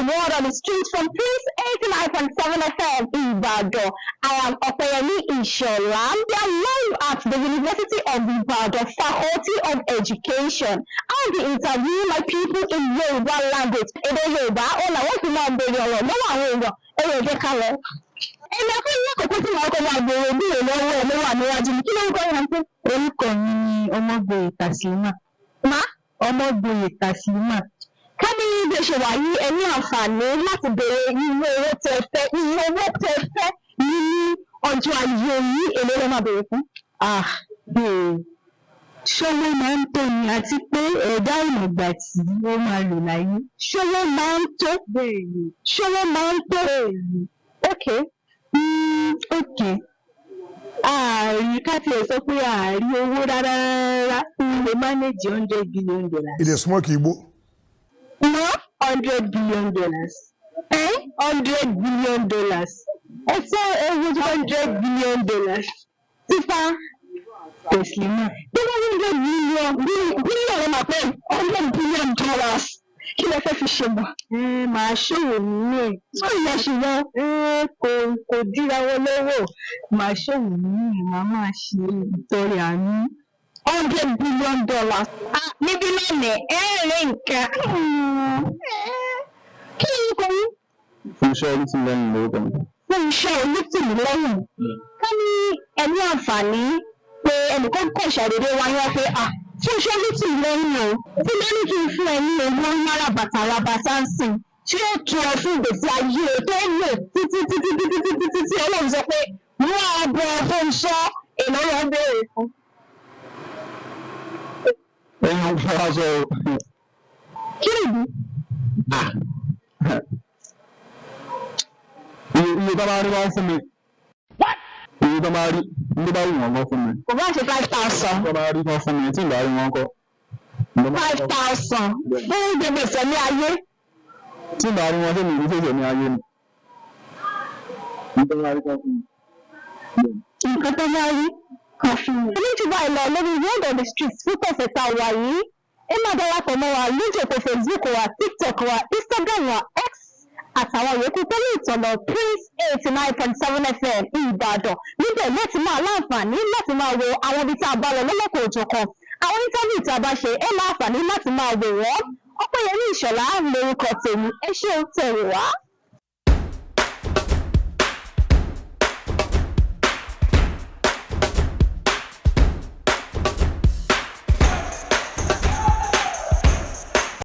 the word on the street from Prince 89.7 FM Ibadan. I am Opeyemi Ishola. We are live at the University of Ibadan Faculty of Education. I'll be interviewing my people in Yoruba language. Èdè Yorùbá, ọ̀nà wọ́n fi máa bèrè ọ̀rọ̀ lọ́wọ́ àwọn èèyàn. Ẹ̀rọ ìjẹ́ kalẹ̀. Ẹ̀mí ọkọ̀ ní àkókò tí wọ́n kọ́ máa bèrè bí èlò owó ẹ̀ lọ́wọ́ níwájú mi. Kí ló ń kọ́ yẹn pé? Orúkọ mi ni Ọmọgboyè Taslima. Má? Ọmọgboyè Taslima. Ká ní bí ó ṣe wà yìí ẹ ní àǹfààní láti bèrè iye owó tẹ́ fẹ́ ní ọjọ́ ayé yìí èlò ló máa bèrè fún. Ṣówó máa ń tó ni àti pé ẹ̀dá ìmọ̀gbà tí ó máa lò láyé. Ṣówó máa ń tó? Bẹ́ẹ̀ni. Ṣówó máa ń tó? Bẹ́ẹ̀ni. Okay. Okay. Ààrí ká tiẹ̀ sọ pé ààrí owó rárá lè manage $100 billion. Ilé small Igbo. No? $100 billion. $100 billion. Ẹ sọ ewu $100 billion. Sísá. Taslima. Bí wọ́n $100 billion máa pẹ́ $100 billion. Kí lẹ fẹ́ fi ṣe mọ̀? Màá ṣòwò nínú ẹ̀. Sọ ìyá ṣùgbọ́n kò díra wọn lọ́wọ́. Màá ṣòwò nínú ẹ̀, màá máa ṣe ìtọrẹ àánú. $100 billion. Níbí náà nẹ̀ rí nǹkan. Kí ni kò ní? Fúnṣẹ́ Olútìmílẹ́yìn lórúkọ mi. Fúnṣẹ́ Olútìmílẹ́yìn. Ká ní ẹni àǹfààní pé ẹnìkan kọ̀ ṣàdédé wáyé wá pé Fúnṣẹ́ Olútìmílẹ́yìn o. Tí bá ní kí n fún ẹ ní owó náírà bàtà ń sìn, tí ó tu ọ fún ìgbésí ayé tó lò títí Ọlọ́run sọ pé wọ́n á bọ Fúnṣọ́ èèyàn lọ béèrè fún. Ẹyin ọgbọ́n wá sọ o. Kí nìdí? Iye tó máa rí wọ́n fún mi. Iye tó máa rí ní bá wù wọ́n kọ́ fún mi. Kò bá ṣe 5,000. Tó máa rí wọ́n fún mi tí ìgbà rí wọ́n kọ́. 5,000 fún gbogbo ìsẹ̀mí ayé. Tí ìgbà rí wọ́n sí mi ìrísí ìsẹ̀mí ayé ni. Nǹkan tó máa rí kan fún mi. Nǹkan tó máa rí kan fún mi. Ilé ìtura ìlọ lórí Word on the Street fún tọ̀sẹ̀ tá a wà yìí. Ẹ máa darapọ̀ mọ́ wa lójú òpó Facebook wa, TikTok wa, Instagram wa, X àtàwọn yòókù pẹ̀lú ìtọ̀nà Prince 89.7 FM Ìbàdàn. Níbẹ̀ láti máa láǹfààní láti máa wo àwọn ibi tí a bá lọ lọ́lọ́kọ̀ òjọ̀kan. Àwọn íńtánẹ́ẹ̀tì tí a bá ṣe ẹ láǹfààní láti máa wò wọ́n. Ọpẹ́yẹmí Ìṣọ̀lá lórúkọ tèmi. Ẹ ṣé o tẹ̀wé wá.